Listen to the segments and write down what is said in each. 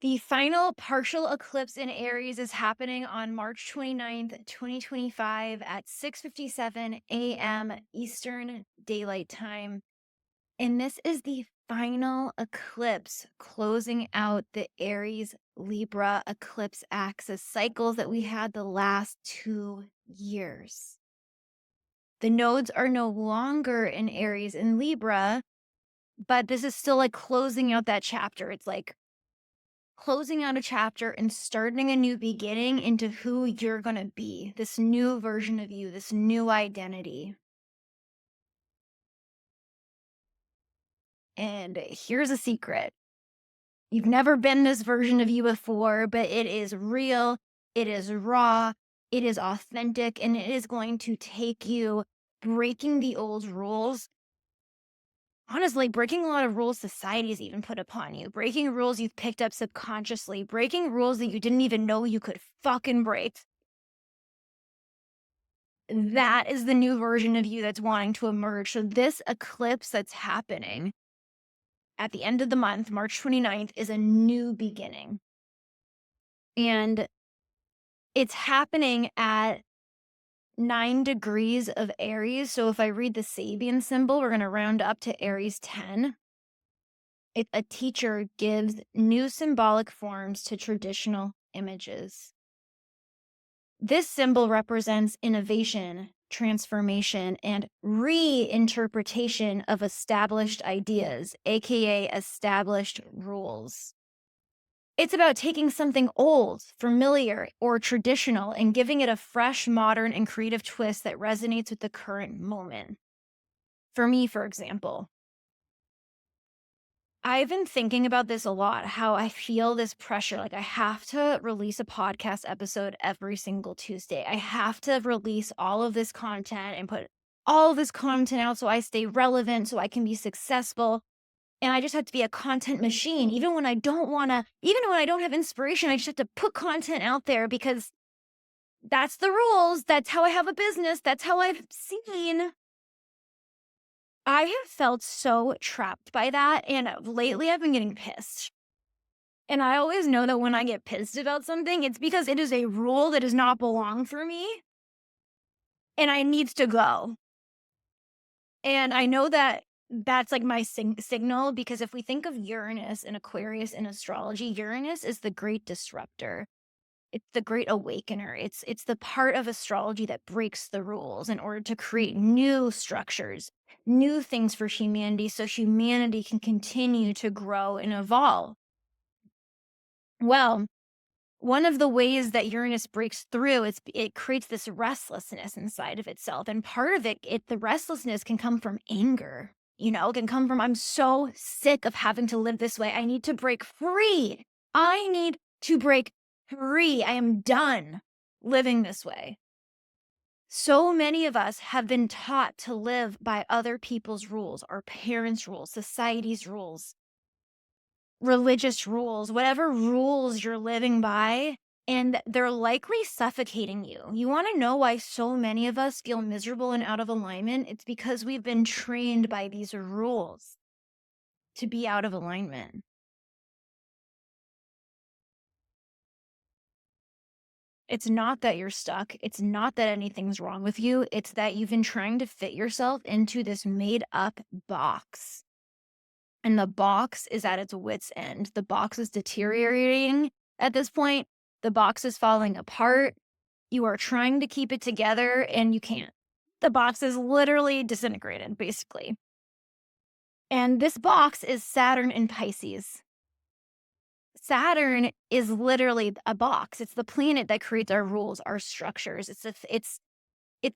The final partial eclipse in Aries is happening on March 29th, 2025 at 6:57 a.m. Eastern Daylight Time. And this is the final eclipse closing out the Aries-Libra eclipse axis cycles that we had the last 2 years. The nodes are no longer in Aries and Libra, but this is still like closing out that chapter. It's like closing out a chapter and starting a new beginning into who you're going to be, this new version of you, this new identity. And here's a secret. You've never been this version of you before, but it is real, it is raw, it is authentic, and it is going to take you breaking the old rules. Honestly, breaking a lot of rules society's even put upon you, breaking rules you've picked up subconsciously, breaking rules that you didn't even know you could fucking break. That is the new version of you that's wanting to emerge. So this eclipse that's happening at the end of the month, March 29th, is a new beginning. And it's happening at 9 degrees of Aries. So if I read the Sabian symbol, we're going to round up to Aries 10. A teacher gives new symbolic forms to traditional images. This symbol represents innovation, transformation, and reinterpretation of established ideas, aka established rules. It's about taking something old, familiar, or traditional and giving it a fresh, modern, and creative twist that resonates with the current moment. For me, for example, I've been thinking about this a lot, how I feel this pressure. Like, I have to release a podcast episode every single Tuesday. I have to release all of this content and put all of this content out so I stay relevant, so I can be successful. And I just have to be a content machine. Even when I don't want to, even when I don't have inspiration, I just have to put content out there because that's the rules. That's how I have a business. That's how I've seen. I have felt so trapped by that, and lately I've been getting pissed. And I always know that when I get pissed about something, it's because it is a rule that does not belong for me, and I needs to go. And I know that that's like my signal, because if we think of Uranus and Aquarius in astrology, Uranus is the great disruptor. It's the great awakener. It's the part of astrology that breaks the rules in order to create new structures, new things for humanity so humanity can continue to grow and evolve. Well, one of the ways that Uranus breaks through is it creates this restlessness inside of itself. And part of the restlessness can come from anger. It can come from, I'm so sick of having to live this way. I need to break free. I need to break free. I am done living this way. So many of us have been taught to live by other people's rules, our parents' rules, society's rules, religious rules, whatever rules you're living by, and they're likely suffocating you. You want to know why so many of us feel miserable and out of alignment? It's because we've been trained by these rules to be out of alignment. It's not that you're stuck. It's not that anything's wrong with you. It's that you've been trying to fit yourself into this made up box. And the box is at its wit's end. The box is deteriorating at this point. The box is falling apart. You are trying to keep it together and you can't. The box is literally disintegrated, basically. And this box is Saturn in Pisces. Saturn is literally a box. It's the planet that creates our rules, our structures. It's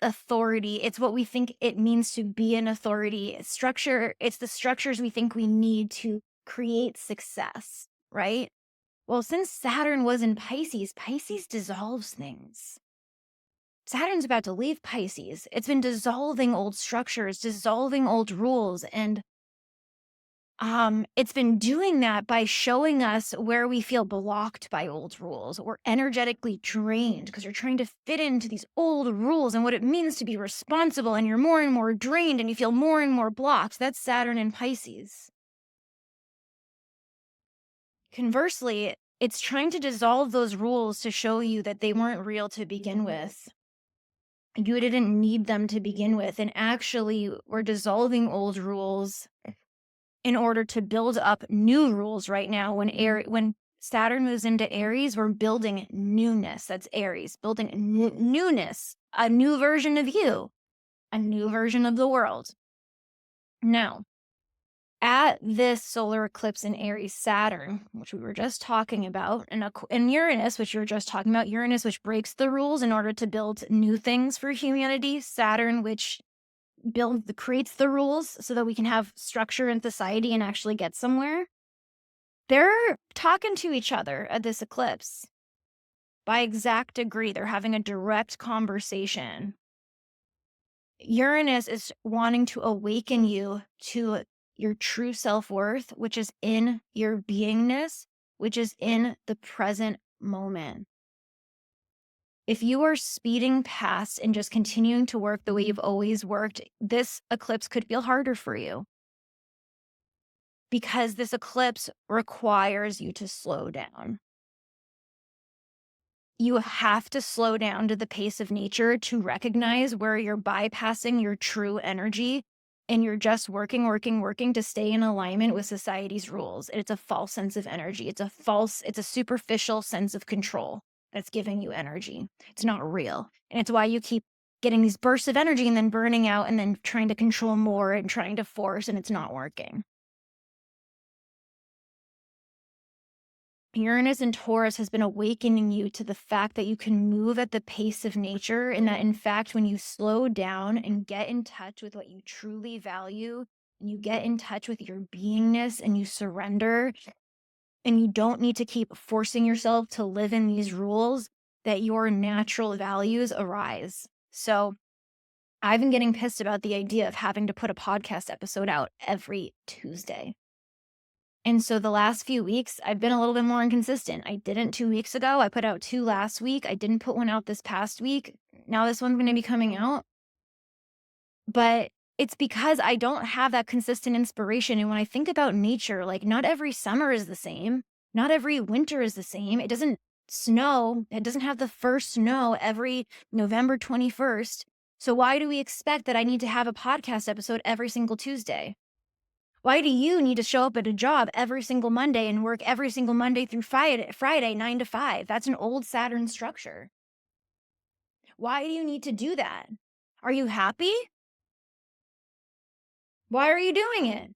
authority. It's what we think it means to be an authority. Structure, it's the structures we think we need to create success, right? Well, since Saturn was in Pisces, Pisces dissolves things. Saturn's about to leave Pisces. It's been dissolving old structures, dissolving old rules, and it's been doing that by showing us where we feel blocked by old rules or energetically drained because you're trying to fit into these old rules and what it means to be responsible, and you're more and more drained and you feel more and more blocked. That's Saturn in Pisces. Conversely, It's trying to dissolve those rules to show you that they weren't real to begin with. You didn't need them to begin with. And actually, we're dissolving old rules in order to build up new rules right now. When Saturn moves into Aries, we're building newness. That's Aries, building newness, a new version of you, a new version of the world. Now, at this solar eclipse in Aries, Saturn, which we were just talking about, and Uranus, which you were just talking about, Uranus, which breaks the rules in order to build new things for humanity, Saturn, which creates the rules so that we can have structure in society and actually get somewhere. They're talking to each other at this eclipse. By exact degree, they're having a direct conversation. Uranus is wanting to awaken you to your true self-worth, which is in your beingness, which is in the present moment. If you are speeding past and just continuing to work the way you've always worked, this eclipse could feel harder for you, because this eclipse requires you to slow down. You have to slow down to the pace of nature to recognize where you're bypassing your true energy and you're just working to stay in alignment with society's rules. It's a false sense of energy. It's a superficial sense of control that's giving you energy. It's not real. And it's why you keep getting these bursts of energy and then burning out and then trying to control more and trying to force, and it's not working. Uranus and Taurus has been awakening you to the fact that you can move at the pace of nature, and that in fact, when you slow down and get in touch with what you truly value, and you get in touch with your beingness and you surrender, and you don't need to keep forcing yourself to live in these rules, that your natural values arise. So I've been getting pissed about the idea of having to put a podcast episode out every Tuesday. And so the last few weeks, I've been a little bit more inconsistent. I didn't 2 weeks ago. I put out 2 last week. I didn't put one out this past week. Now this one's going to be coming out. But it's because I don't have that consistent inspiration. And when I think about nature, like, not every summer is the same. Not every winter is the same. It doesn't snow. It doesn't have the first snow every November 21st. So why do we expect that I need to have a podcast episode every single Tuesday? Why do you need to show up at a job every single Monday and work every single Monday through Friday, 9 to 5? That's an old Saturn structure. Why do you need to do that? Are you happy? Why are you doing it?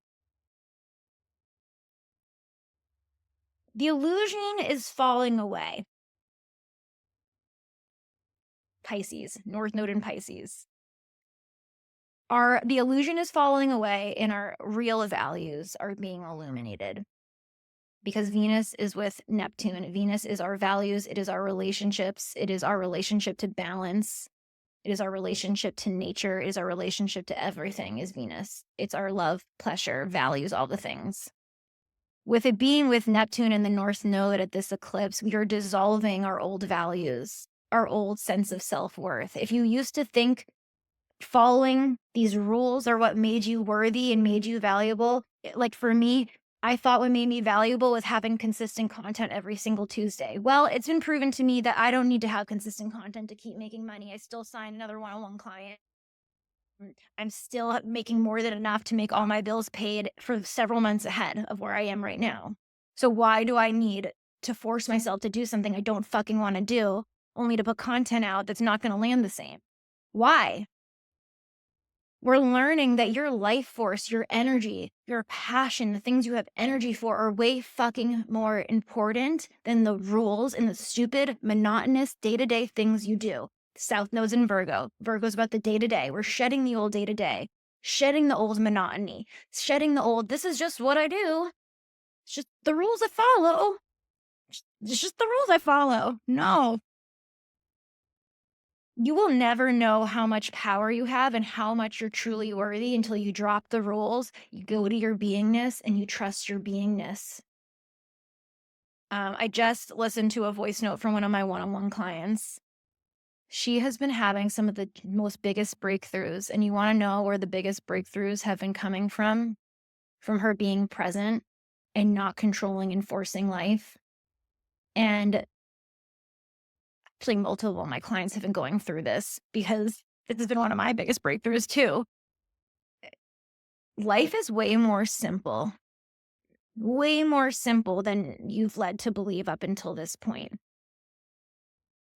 The illusion is falling away. Pisces, North Node in Pisces. The illusion is falling away and our real values are being illuminated. Because Venus is with Neptune. Venus is our values. It is our relationships. It is our relationship to balance. It is our relationship to nature. It is our relationship to everything is Venus. It's our love, pleasure, values, all the things. With it being with Neptune in the North Node at this eclipse, we are dissolving our old values, our old sense of self-worth. If you used to think following these rules are what made you worthy and made you valuable, like for me, I thought what made me valuable was having consistent content every single Tuesday. Well, it's been proven to me that I don't need to have consistent content to keep making money. I still sign another one-on-one client. I'm still making more than enough to make all my bills paid for several months ahead of where I am right now. So why do I need to force myself to do something I don't fucking want to do, only to put content out that's not going to land the same? Why? We're learning that your life force, your energy, your passion, the things you have energy for are way fucking more important than the rules and the stupid, monotonous day-to-day things you do. South Node's in Virgo. Virgo's about the day-to-day. We're shedding the old day-to-day, shedding the old monotony, shedding the old, this is just what I do. It's just the rules I follow. It's just the rules I follow. No. You will never know how much power you have and how much you're truly worthy until you drop the rules, you go to your beingness, and you trust your beingness. I just listened to a voice note from one of my one-on-one clients. She has been having some of the most biggest breakthroughs, and you want to know where the biggest breakthroughs have been coming from? From her being present and not controlling and forcing life. And actually, multiple of my clients have been going through this because this has been one of my biggest breakthroughs too. Life is way more simple than you've led to believe up until this point.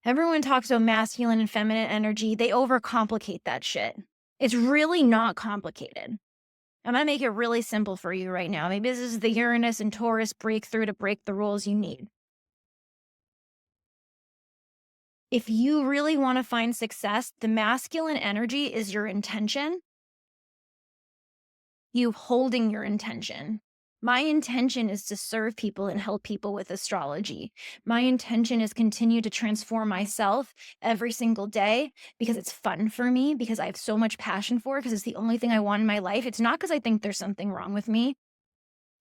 Everyone talks about masculine and feminine energy. They overcomplicate that shit. It's really not complicated. I'm going to make it really simple for you right now. Maybe this is the Uranus and Taurus breakthrough to break the rules you need. If you really want to find success, the masculine energy is your intention, you holding your intention. My intention is to serve people and help people with astrology. My intention is continue to transform myself every single day because it's fun for me, because I have so much passion for it, because it's the only thing I want in my life. It's not because I think there's something wrong with me.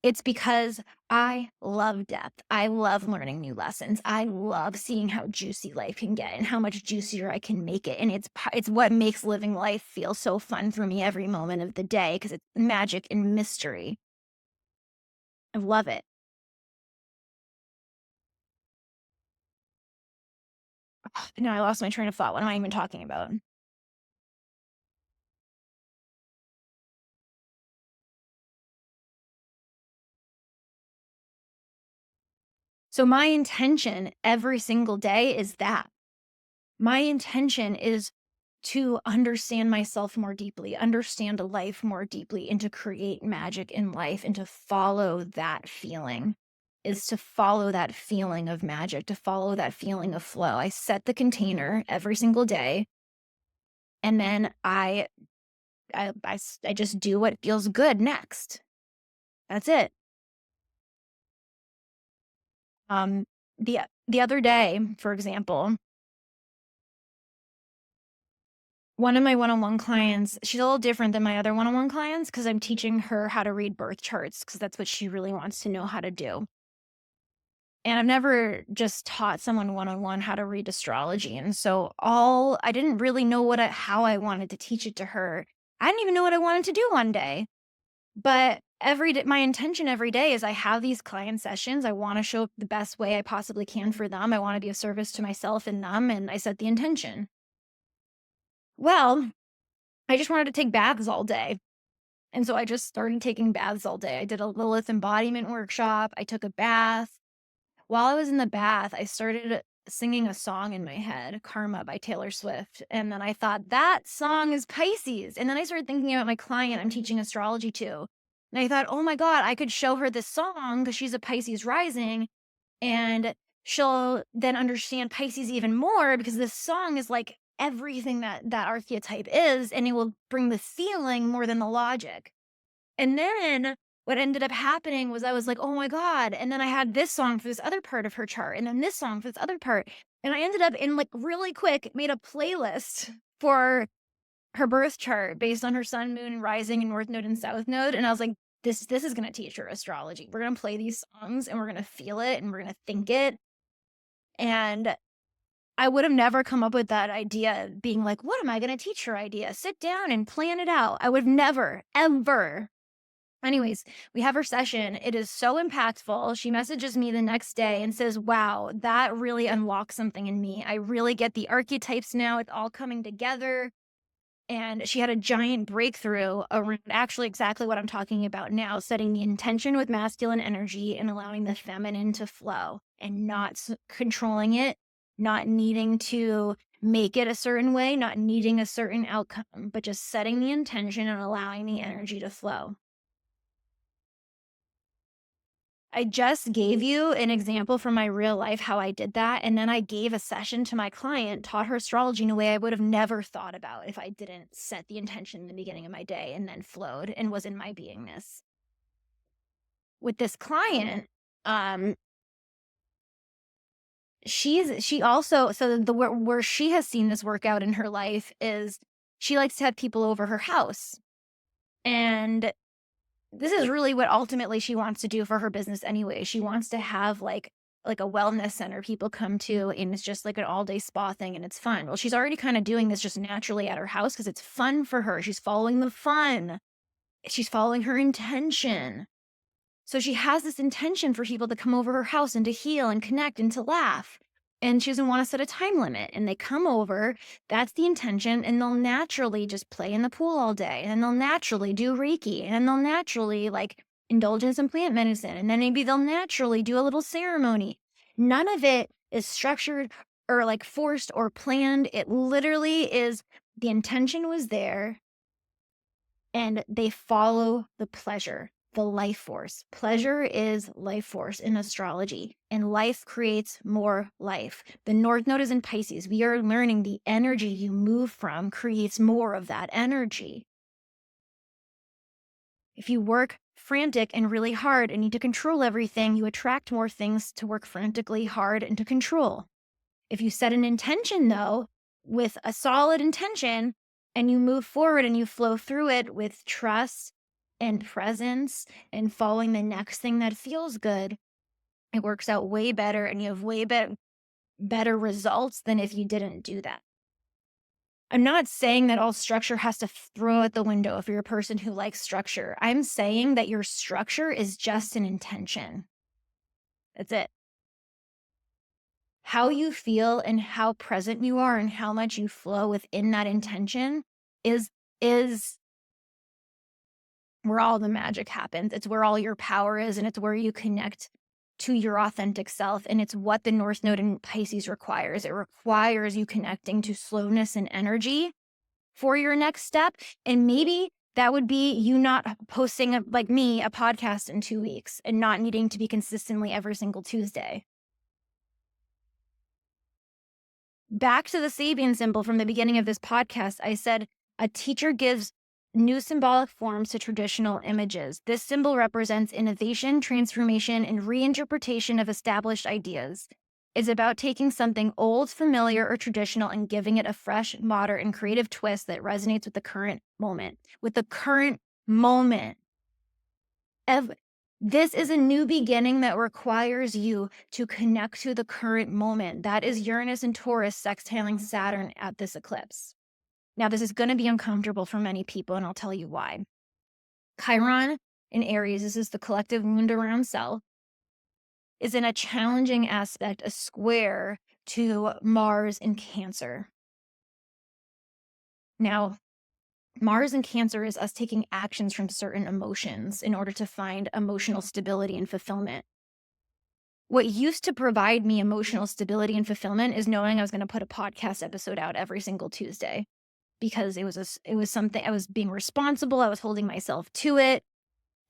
It's because I love depth. I love learning new lessons. I love seeing how juicy life can get and how much juicier I can make it. And it's what makes living life feel so fun for me every moment of the day, because it's magic and mystery. I love it. Now I lost my train of thought. What am I even talking about? So my intention every single day is that. My intention is to understand myself more deeply, understand life more deeply, and to create magic in life, and to follow that feeling, is to follow that feeling of magic, to follow that feeling of flow. I set the container every single day, and then I just do what feels good next. That's it. Um, the other day, for example, one of my one-on-one clients, she's a little different than my other one-on-one clients because I'm teaching her how to read birth charts because that's what she really wants to know how to do. And I've never just taught someone one-on-one how to read astrology. And so I didn't really know how I wanted to teach it to her. I didn't even know what I wanted to do one day. But every day, my intention every day is I have these client sessions. I want to show up the best way I possibly can for them. I want to be of service to myself and them. And I set the intention. Well, I just wanted to take baths all day. And so I just started taking baths all day. I did a Lilith embodiment workshop. I took a bath. While I was in the bath, I started singing a song in my head, Karma by Taylor Swift. And then I thought, that song is Pisces. And then I started thinking about my client I'm teaching astrology to. And I thought, oh my God, I could show her this song because she's a Pisces rising. And she'll then understand Pisces even more because this song is like everything that archetype is. And it will bring the feeling more than the logic. And then what ended up happening was I was like, "Oh my God." And then I had this song for this other part of her chart, and then this song for this other part. And I ended up in like really quick made a playlist for her birth chart based on her sun, moon, and rising and north node and south node. And I was like, this is gonna teach her astrology. We're gonna play these songs and we're gonna feel it and we're gonna think it. And I would have never come up with that idea being like, what am I gonna teach her idea? Sit down and plan it out. I would have never, ever. Anyways, we have her session. It is so impactful. She messages me the next day and says, wow, that really unlocked something in me. I really get the archetypes now. It's all coming together. And she had a giant breakthrough around actually exactly what I'm talking about now, setting the intention with masculine energy and allowing the feminine to flow and not controlling it, not needing to make it a certain way, not needing a certain outcome, but just setting the intention and allowing the energy to flow. I just gave you an example from my real life how I did that, and then I gave a session to my client, taught her astrology in a way I would have never thought about if I didn't set the intention in the beginning of my day and then flowed and was in my beingness. With this client, um, she also so the where she has seen this work out in her life is she likes to have people over her house. And this is really what ultimately she wants to do for her business anyway. She wants to have like a wellness center people come to, and it's just like an all-day spa thing and it's fun. Well, she's already kind of doing this just naturally at her house because it's fun for her. She's following the fun. She's following her intention. So she has this intention for people to come over her house and to heal and connect and to laugh. And she doesn't want to set a time limit. And they come over, that's the intention, and they'll naturally just play in the pool all day. And they'll naturally do Reiki. And they'll naturally like indulge in some plant medicine. And then maybe they'll naturally do a little ceremony. None of it is structured or like forced or planned. It literally is the intention was there and they follow the pleasure, the life force. Pleasure is life force in astrology, and life creates more life. The North Node is in Pisces. We are learning the energy you move from creates more of that energy. If you work frantic and really hard and need to control everything, you attract more things to work frantically hard and to control. If you set an intention, though, with a solid intention, and you move forward and you flow through it with trust and presence and following the next thing that feels good, it works out way better and you have way better results than if you didn't do that. I'm not saying that all structure has to throw out the window if you're a person who likes structure. I'm saying that your structure is just an intention. That's it. How you feel and how present you are and how much you flow within that intention is where all the magic happens. It's where all your power is, and it's where you connect to your authentic self. And it's what the North Node in Pisces requires. It requires you connecting to slowness and energy for your next step. And maybe that would be you not posting, like me, a podcast in 2 weeks and not needing to be consistently every single Tuesday. Back to the Sabian symbol from the beginning of this podcast, I said a teacher gives new symbolic forms to traditional images. This symbol represents innovation, transformation, and reinterpretation of established ideas. It's about taking something old, familiar, or traditional and giving it a fresh, modern, and creative twist that resonates with the current moment. With the current moment. This is a new beginning that requires you to connect to the current moment. That is Uranus and Taurus sextiling Saturn at this eclipse. Now, this is going to be uncomfortable for many people, and I'll tell you why. Chiron in Aries, this is the collective wound around self, is in a challenging aspect, a square to Mars in Cancer. Now, Mars in Cancer is us taking actions from certain emotions in order to find emotional stability and fulfillment. What used to provide me emotional stability and fulfillment is knowing I was going to put a podcast episode out every single Tuesday, because it was something I was being responsible. I was holding myself to it.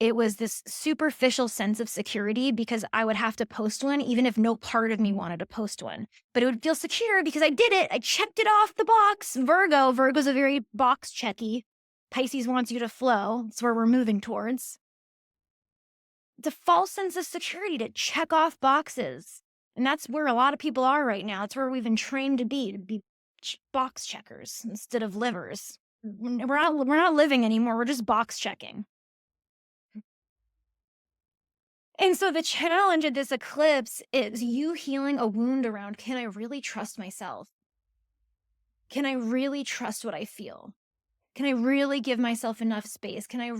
It was this superficial sense of security because I would have to post one even if no part of me wanted to post one. But it would feel secure because I did it. I checked it off the box. Virgo's a very box checky. Pisces wants you to flow. It's where we're moving towards. It's a false sense of security to check off boxes. And that's where a lot of people are right now. It's where we've been trained to be box checkers instead of livers. We're not living anymore. We're just box checking. And so the challenge of this eclipse is you healing a wound around, can I really trust myself? Can I really trust what I feel? Can I really give myself enough space? Can I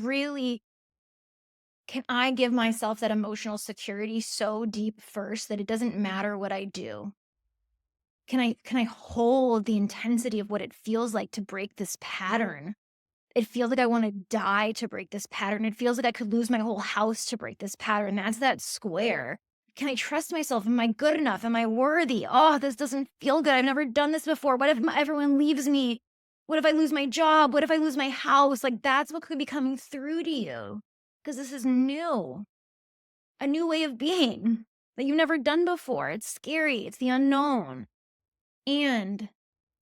give myself that emotional security so deep first that it doesn't matter what I do? Can I hold the intensity of what it feels like to break this pattern? It feels like I want to die to break this pattern. It feels like I could lose my whole house to break this pattern. That's that square. Can I trust myself? Am I good enough? Am I worthy? Oh, this doesn't feel good. I've never done this before. What if everyone leaves me? What if I lose my job? What if I lose my house? Like, that's what could be coming through to you, because this is new, a new way of being that you've never done before. It's scary. It's the unknown. And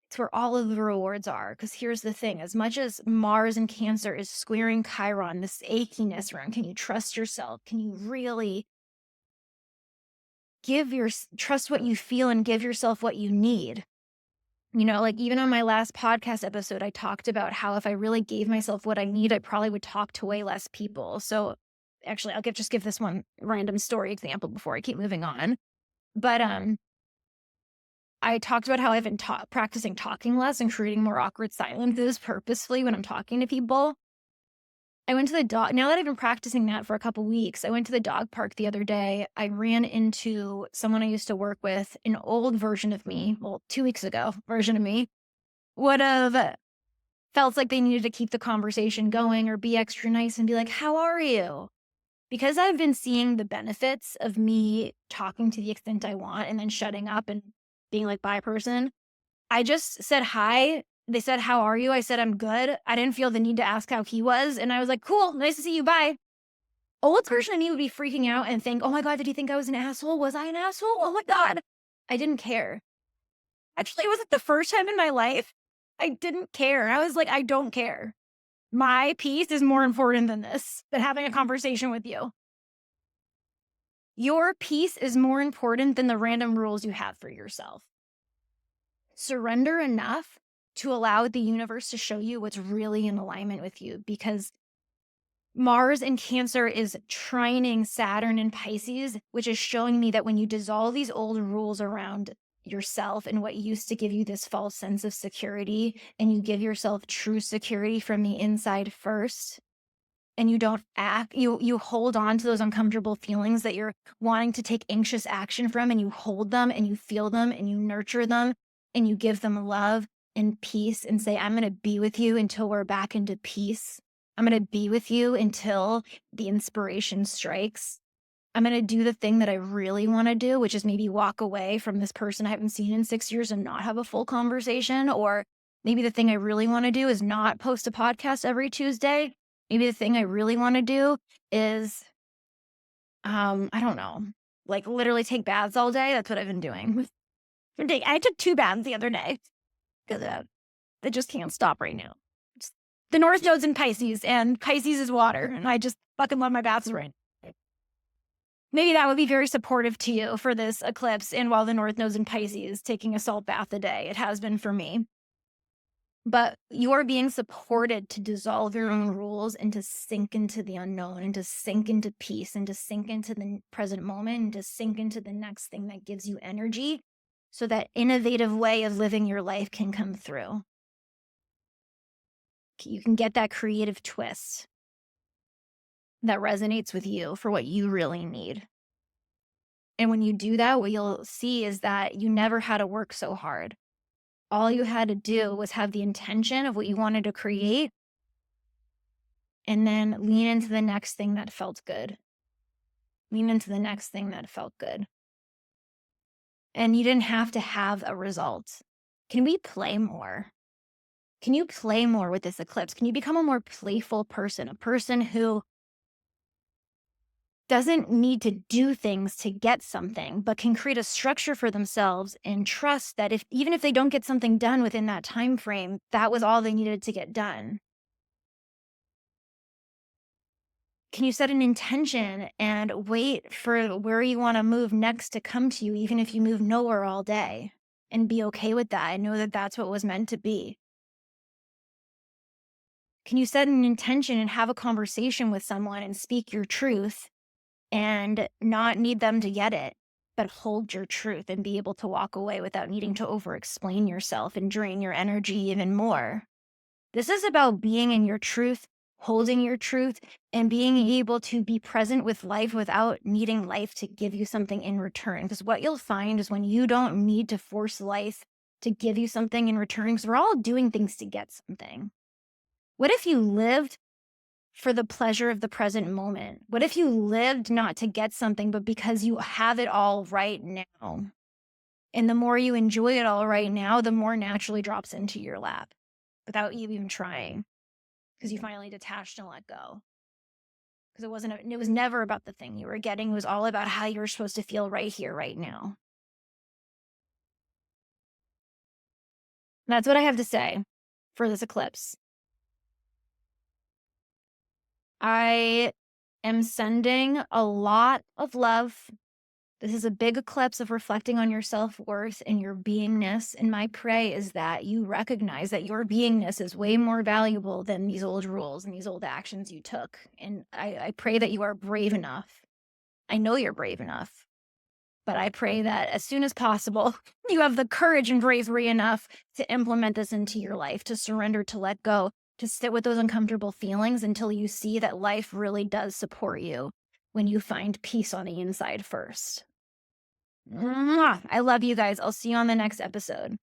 it's where all of the rewards are. Because here's the thing, as much as Mars in Cancer is squaring Chiron, this achiness around, can you trust yourself? Can you really trust what you feel and give yourself what you need? You know, like even on my last podcast episode, I talked about how if I really gave myself what I need, I probably would talk to way less people. So actually, I'll just give this one random story example before I keep moving on. But I talked about how I've been practicing talking less and creating more awkward silences purposefully when I'm talking to people. I went to the dog now that I've been practicing that for a couple weeks, I went to the dog park the other day. I ran into someone I used to work with, an old version of me, well, 2 weeks ago, version of me, would have felt like they needed to keep the conversation going or be extra nice and be like, "How are you?" Because I've been seeing the benefits of me talking to the extent I want and then shutting up and being like, "Bye, person." I just said, "Hi." They said, "How are you?" I said, "I'm good." I didn't feel the need to ask how he was, and I was like, "Cool, nice to see you, bye." Old version of me would be freaking out and think, "Oh my god, did he think I was an asshole? Was I an asshole? Oh my god." I didn't care. Actually, it was like the first time in my life I didn't care. I was like, "I don't care. My peace is more important than this, than having a conversation with you. Your peace is more important than the random rules you have for yourself." Surrender enough to allow the universe to show you what's really in alignment with you, because Mars in Cancer is trining Saturn in Pisces, which is showing me that when you dissolve these old rules around yourself and what used to give you this false sense of security, and you give yourself true security from the inside first, and you don't act, you hold on to those uncomfortable feelings that you're wanting to take anxious action from, and you hold them and you feel them and you nurture them and you give them love and peace and say, "I'm going to be with you until we're back into peace. I'm going to be with you until the inspiration strikes. I'm going to do the thing that I really want to do, which is maybe walk away from this person I haven't seen in 6 years and not have a full conversation. Or maybe the thing I really want to do is not post a podcast every Tuesday. Maybe the thing I really want to do is, I don't know, like literally take baths all day." That's what I've been doing. I took 2 baths the other day because I just can't stop right now. Just, the North Node's in Pisces, and Pisces is water, and I just fucking love my baths right now. Maybe that would be very supportive to you for this eclipse. And while the North Node's in Pisces, taking a salt bath a day, it has been for me. But you are being supported to dissolve your own rules and to sink into the unknown and to sink into peace and to sink into the present moment and to sink into the next thing that gives you energy, so that innovative way of living your life can come through. You can get that creative twist that resonates with you for what you really need. And when you do that, what you'll see is that you never had to work so hard. All you had to do was have the intention of what you wanted to create and then lean into the next thing that felt good. Lean into the next thing that felt good. And you didn't have to have a result. Can we play more? Can you play more with this eclipse? Can you become a more playful person, a person who doesn't need to do things to get something, but can create a structure for themselves and trust that even if they don't get something done within that time frame, that was all they needed to get done? Can you set an intention and wait for where you want to move next to come to you, even if you move nowhere all day, and be okay with that and know that that's what was meant to be? Can you set an intention and have a conversation with someone and speak your truth and not need them to get it, but hold your truth and be able to walk away without needing to over explain yourself and drain your energy even more? This is about being in your truth, holding your truth, and being able to be present with life without needing life to give you something in return. Because what you'll find is when you don't need to force life to give you something in return, because we're all doing things to get something. What if you lived for the pleasure of the present moment? What if you lived not to get something, but because you have it all right now? And the more you enjoy it all right now, the more naturally drops into your lap without you even trying, because you finally detached and let go. Because it was never about the thing you were getting. It was all about how you were supposed to feel right here, right now. And that's what I have to say for this eclipse. I am sending a lot of love. This is a big eclipse of reflecting on your self-worth and your beingness. And my pray is that you recognize that your beingness is way more valuable than these old rules and these old actions you took. And I pray that you are brave enough. I know you're brave enough, but I pray that as soon as possible, you have the courage and bravery enough to implement this into your life, to surrender, to let go, to sit with those uncomfortable feelings until you see that life really does support you when you find peace on the inside first. Mwah! I love you guys. I'll see you on the next episode.